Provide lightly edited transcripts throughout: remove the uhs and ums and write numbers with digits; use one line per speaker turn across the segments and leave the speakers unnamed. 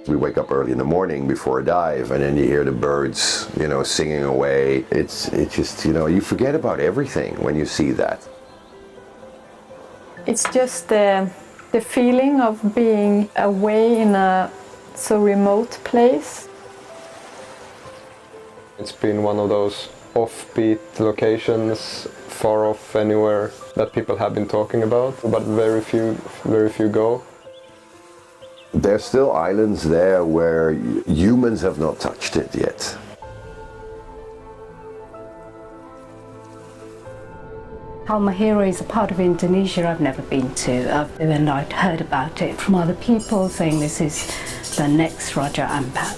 We wake up early in the morning before a dive, and then you hear the birds, singing away. It's just, you forget about everything when you see that.
It's just the feeling of being away in a so remote place.
It's been one of those offbeat locations, far off anywhere, that people have been talking about, but very few go.
There's still islands there where humans have not touched it yet.
Halmahera is a part of Indonesia I've never been to, and I'd heard about it from other people saying this is the next Raja Ampat.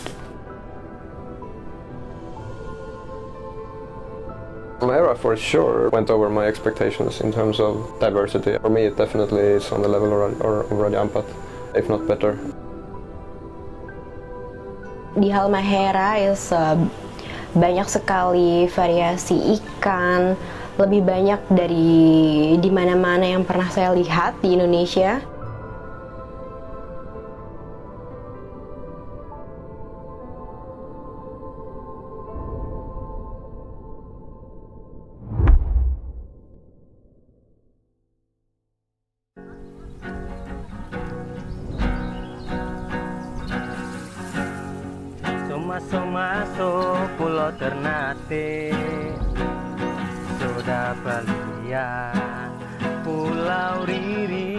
Halmahera for sure went over my expectations in terms of diversity. For me it definitely is on the level of Raja Ampat, if not better.
Di Halmahera banyak sekali variasi ikan, lebih banyak dari di mana-mana yang pernah saya lihat di Indonesia.
Masuk pulau Ternate, sudah balian Pulau Riri.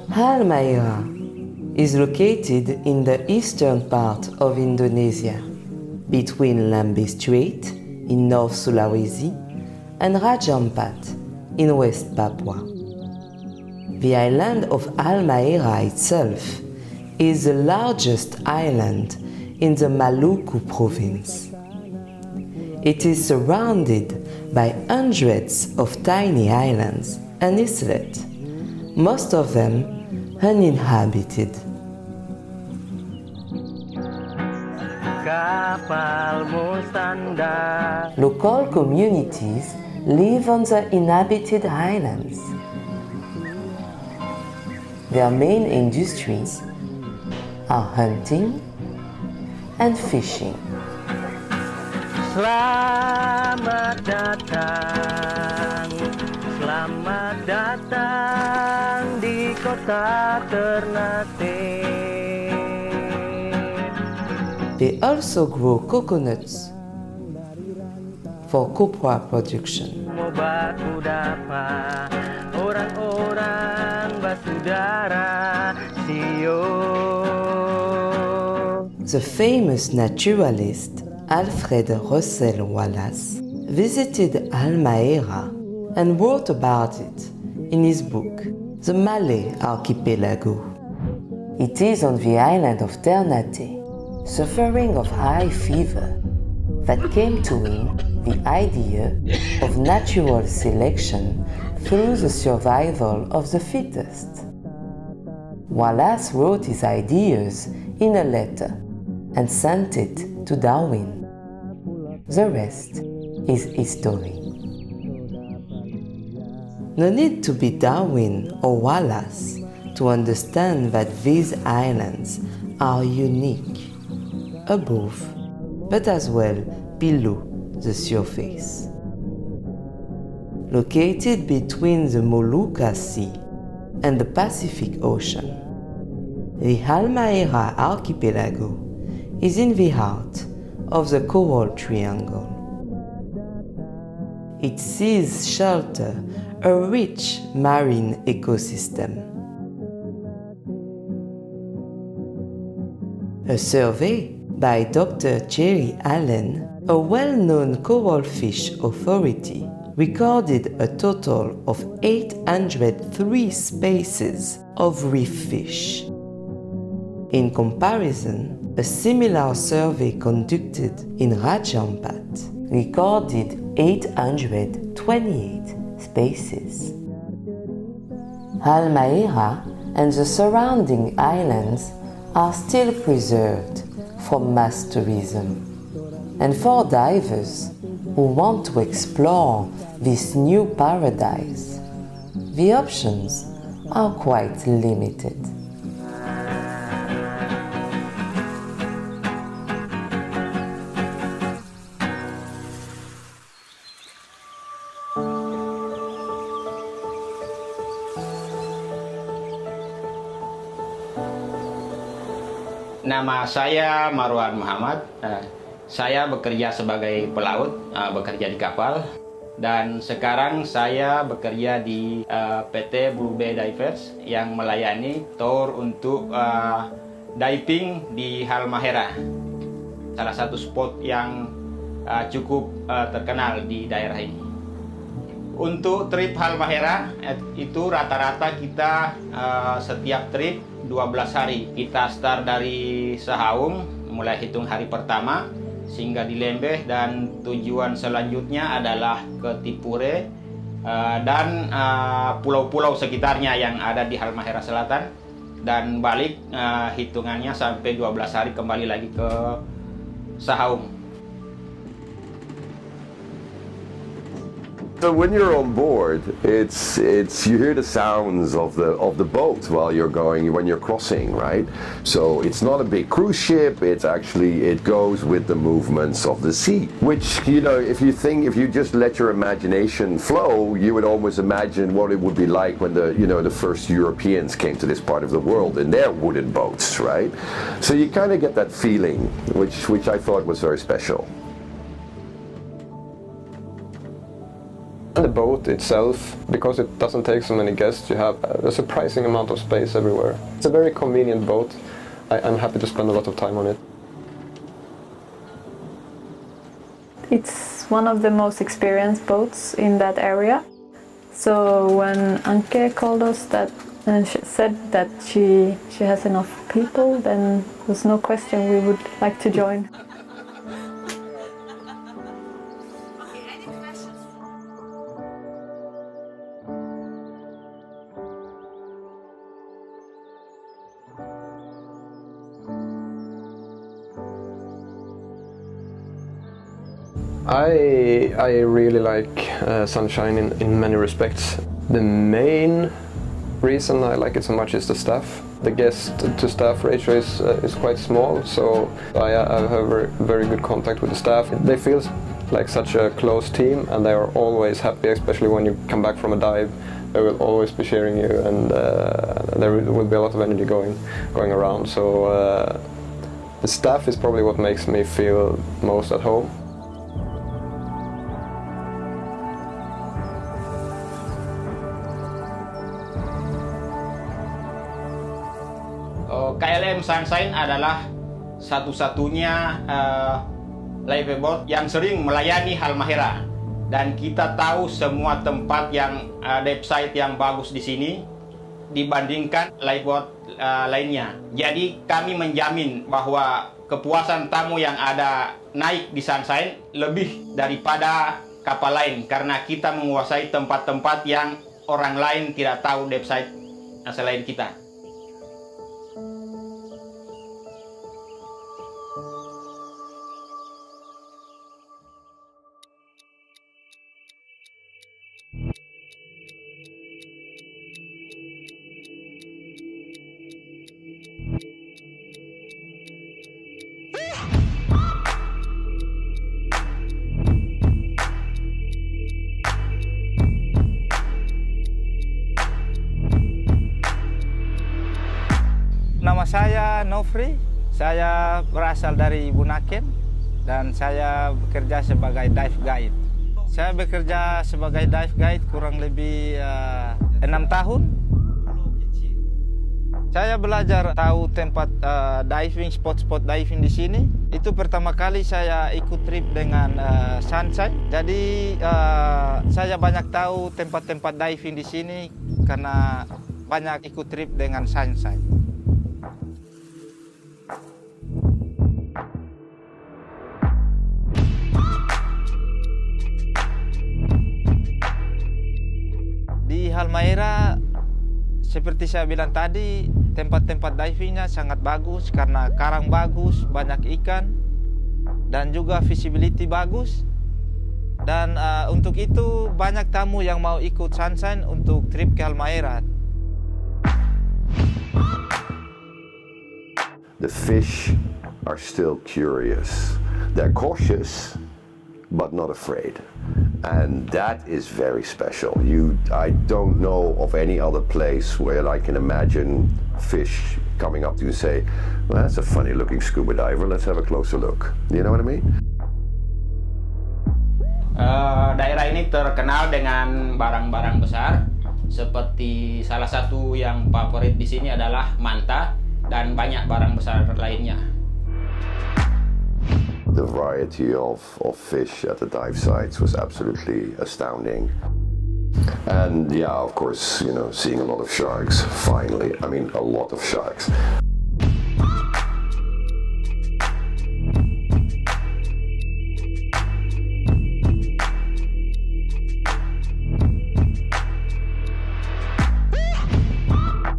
Halmahera is located in the eastern part of Indonesia, between Lambe Strait in North Sulawesi and Raja Ampat in West Papua. The island of Halmahera itself is the largest island in the Maluku province. It is surrounded by hundreds of tiny islands and islets, most of them uninhabited. Local communities live on the inhabited islands. Their main industries are hunting and fishing.
Selamat datang di kota Ternate.
They also grow coconuts for copra production.
Orang-orang basudara sio.
The famous naturalist Alfred Russel Wallace visited Halmahera and wrote about it in his book, The Malay Archipelago. It is on the island of Ternate, suffering of high fever, that came to him the idea of natural selection through the survival of the fittest. Wallace wrote his ideas in a letter and sent it to Darwin. The rest is history. No need to be Darwin or Wallace to understand that these islands are unique, above, but as well below the surface. Located between the Molucca Sea and the Pacific Ocean, the Halmahera Archipelago is in the heart of the Coral Triangle. It sees shelter a rich marine ecosystem. A survey by Dr. Jerry Allen, a well-known coral fish authority, recorded a total of 803 species of reef fish. In comparison, a similar survey conducted in Raja Ampat recorded 828 species. Halmahera and the surrounding islands are still preserved from mass tourism. And for divers who want to explore this new paradise, the options are quite limited.
Nama saya Marwan Muhammad. Saya bekerja sebagai pelaut, bekerja di kapal. Dan sekarang saya bekerja di PT Blue Bay Divers yang melayani tour untuk diving di Halmahera. Salah satu spot yang cukup terkenal di daerah ini. Untuk trip Halmahera itu rata-rata kita setiap trip 12 hari. Kita start dari Sahaung, mulai hitung hari pertama sehingga di Lembeh, dan tujuan selanjutnya adalah ke Tipure dan pulau-pulau sekitarnya yang ada di Halmahera Selatan, dan balik hitungannya sampai 12 hari kembali lagi ke Sahaung.
So when you're on board, it's you hear the sounds of the boat while you're going, when you're crossing, right? So it's not a big cruise ship. It's actually, it goes with the movements of the sea. Which, you know, if you just let your imagination flow, you would almost imagine what it would be like when the first Europeans came to this part of the world in their wooden boats, right? So you kind of get that feeling, which I thought was very special.
The boat itself, because it doesn't take so many guests, you have a surprising amount of space everywhere. It's a very convenient boat. I'm happy to spend a lot of time on it.
It's one of the most experienced boats in that area. So when Anke called us and she said that she has enough people, then there's no question we would like to join.
I really like Sunshine in many respects. The main reason I like it so much is the staff. The guest to staff ratio is quite small, so I have very good contact with the staff. They feel like such a close team, and they are always happy, especially when you come back from a dive. They will always be cheering you, and there will be a lot of energy going around. So the staff is probably what makes me feel most at home.
KLM Sunshine adalah satu-satunya lifeboat yang sering melayani Halmahera, dan kita tahu semua tempat yang dive site yang bagus di sini dibandingkan lifeboat lainnya. Jadi kami menjamin bahwa kepuasan tamu yang ada naik di Sunshine lebih daripada kapal lain, karena kita menguasai tempat-tempat yang orang lain tidak tahu dive site selain kita.
Nama saya Nofri, saya berasal dari Bunaken dan saya bekerja sebagai dive guide. Saya bekerja sebagai dive guide kurang lebih 6 tahun. Saya belajar tahu tempat diving, spot-spot diving di sini. Itu pertama kali saya ikut trip dengan Sunshine. Jadi saya banyak tahu tempat-tempat diving di sini karena banyak ikut trip dengan Sunshine. Di Halmahera, seperti saya bilang tadi, tempat-tempat divingnya sangat bagus karena karang bagus, banyak ikan, dan juga visibility bagus. Dan untuk itu banyak tamu yang mau ikut Sunshine untuk trip ke Halmahera.
the fish are still curious. They're cautious, but not afraid. And that is very special. I don't know of any other place where I can imagine fish coming up to you and say, well, that's a funny looking scuba diver, let's have a closer look. You know what I mean?
Daerah ini terkenal dengan barang-barang besar, seperti salah satu yang favorit di sini adalah manta dan banyak barang besar lainnya.
The variety of fish at the dive sites was absolutely astounding. And yeah, of course, seeing a lot of sharks, finally. I mean, a lot of sharks.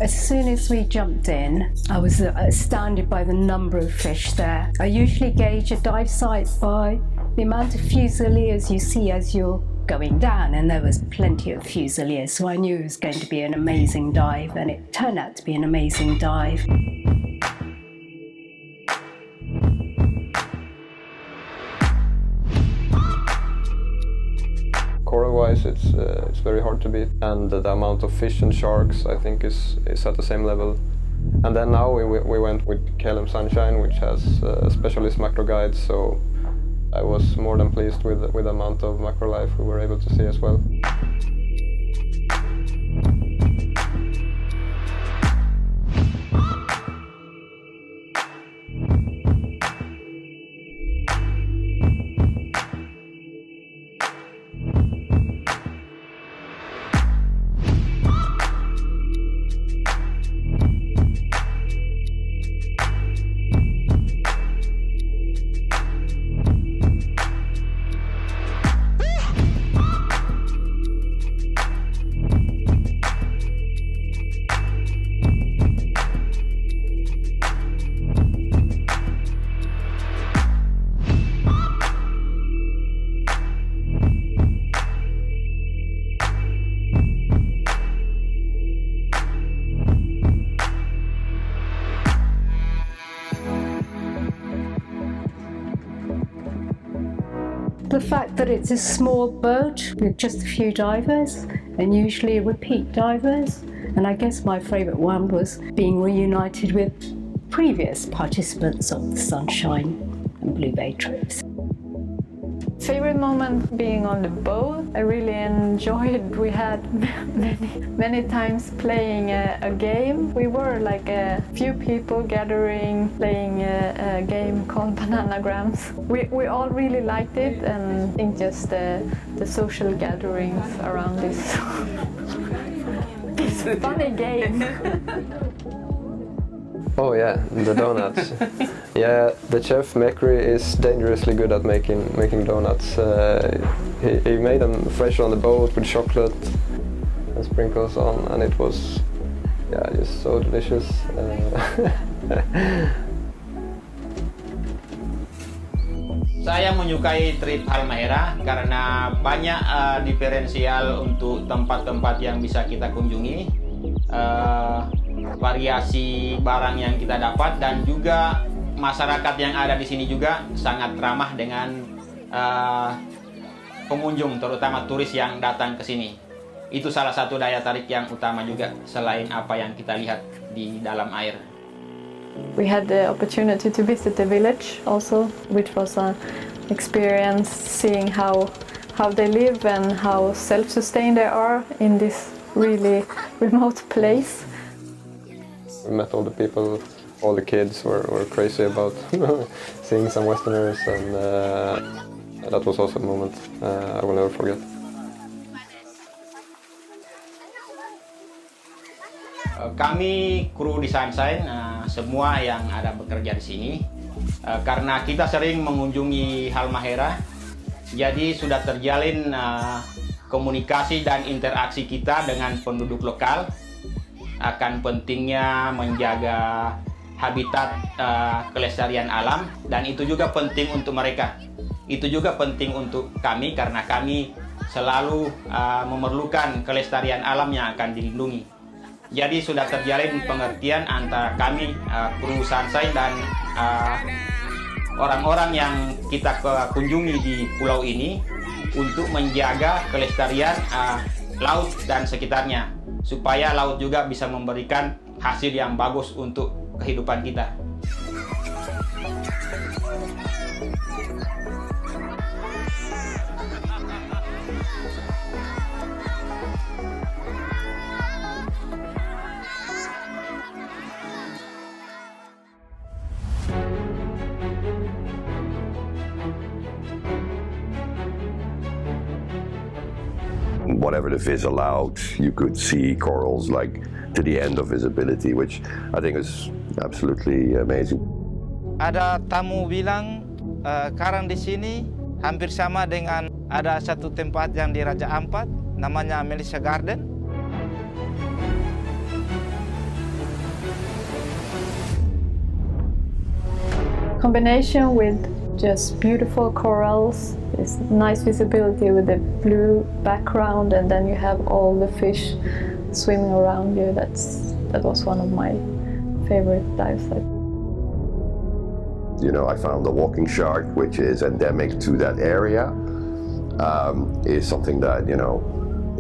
As soon as we jumped in, I was astounded by the number of fish there. I usually gauge a dive site by the amount of fusiliers you see as you're going down, and there was plenty of fusiliers, so I knew it was going to be an amazing dive, and it turned out to be an amazing dive.
Coral-wise, it's very hard to beat, and the amount of fish and sharks I think is at the same level. And then now we went with KLM Sunshine, which has specialist macro guides, so I was more than pleased with the amount of macro life we were able to see as well.
The fact that it's a small boat with just a few divers, and usually repeat divers, and I guess my favourite one was being reunited with previous participants of the Sunshine and Blue Bay trips.
Favorite moment being on the boat. I really enjoyed. We had many times playing a game. We were like a few people gathering, playing a game called Bananagrams. We all really liked it, and I think just the social gatherings around this funny game.
Oh yeah, the donuts. Yeah, the chef Mekri is dangerously good at making donuts. He made them fresh on the boat with chocolate and sprinkles on, and it was just so delicious.
Saya menyukai trip Halmahera karena banyak diferensial untuk tempat-tempat yang bisa kita kunjungi. Variasi barang yang kita dapat, dan juga masyarakat yang ada di sini juga sangat ramah dengan pengunjung, terutama turis yang datang ke sini. Itu salah satu daya tarik yang utama juga, selain apa yang kita lihat di dalam air.
We had the opportunity to visit the village also, which was an experience seeing how they live and how self-sustained they are in this really remote place.
We met all the people, all the kids were crazy about seeing some Westerners, and that was also a moment I will never forget.
Kami kru di Sunshine, semua yang ada bekerja di sini, karena kita sering mengunjungi Halmahera, jadi sudah terjalin komunikasi dan interaksi kita dengan penduduk lokal akan pentingnya menjaga habitat kelestarian alam, dan itu juga penting untuk mereka. Itu juga penting untuk kami karena kami selalu memerlukan kelestarian alam yang akan dilindungi. Jadi sudah terjalin pengertian antara kami, kru Sunshine dan orang-orang yang kita kunjungi di pulau ini untuk menjaga kelestarian laut dan sekitarnya, supaya laut juga bisa memberikan hasil yang bagus untuk kehidupan kita.
Whatever the viz allowed, you could see corals like to the end of visibility, which I think is absolutely amazing.
Ada tamu bilang karang di sini hampir sama dengan ada satu tempat yang di Raja Ampat, namanya Melissa Garden.
Combination with just beautiful corals, it's nice visibility with the blue background, and then you have all the fish swimming around you. That was one of my favorite dive sites.
You know, I found the walking shark, which is endemic to that area, is something that, you know,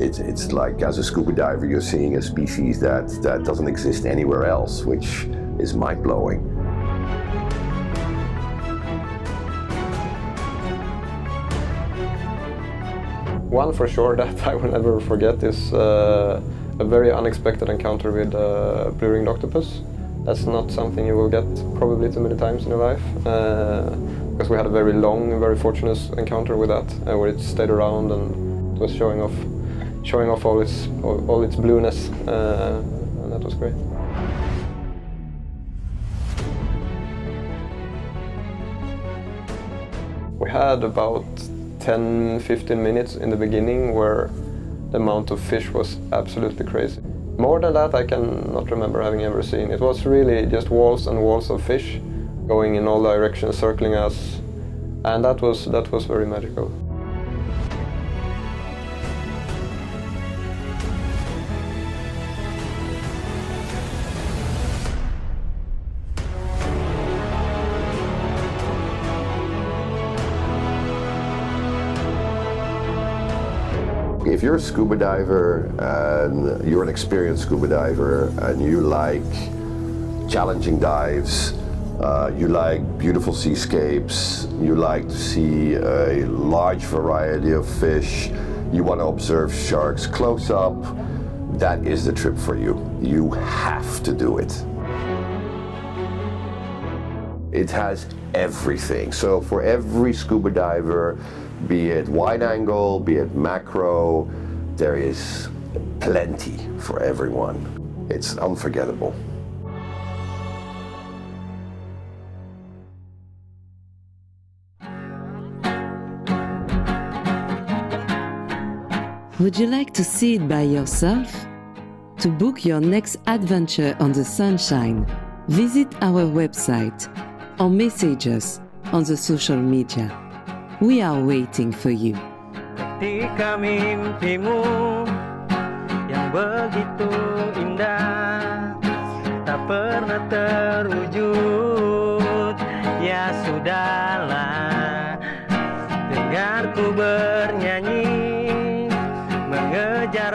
it's like as a scuba diver you're seeing a species that doesn't exist anywhere else, which is mind-blowing.
One for sure that I will never forget is a very unexpected encounter with blue-ringed octopus. That's not something you will get probably too many times in your life, because we had a very long and very fortunate encounter with that, where it stayed around and it was showing off all its blueness, and that was great. We had about 10-15 minutes in the beginning where the amount of fish was absolutely crazy. More than that I cannot remember having ever seen. It was really just walls and walls of fish going in all directions, circling us, and that was very magical.
If you're a scuba diver and you're an experienced scuba diver and you like challenging dives, you like beautiful seascapes, you like to see a large variety of fish, you want to observe sharks close up, that is the trip for you. You have to do it. It has everything. So for every scuba diver, be it wide angle, be it macro, there is plenty for everyone. It's unforgettable.
Would you like to see it by yourself? To book your next adventure on the Sunshine, visit our website or message us on the social media. We are waiting for you.
Ketika mimpimu yang begitu indah tak pernah terwujud, ya sudahlah, dengarku bernyanyi mengejar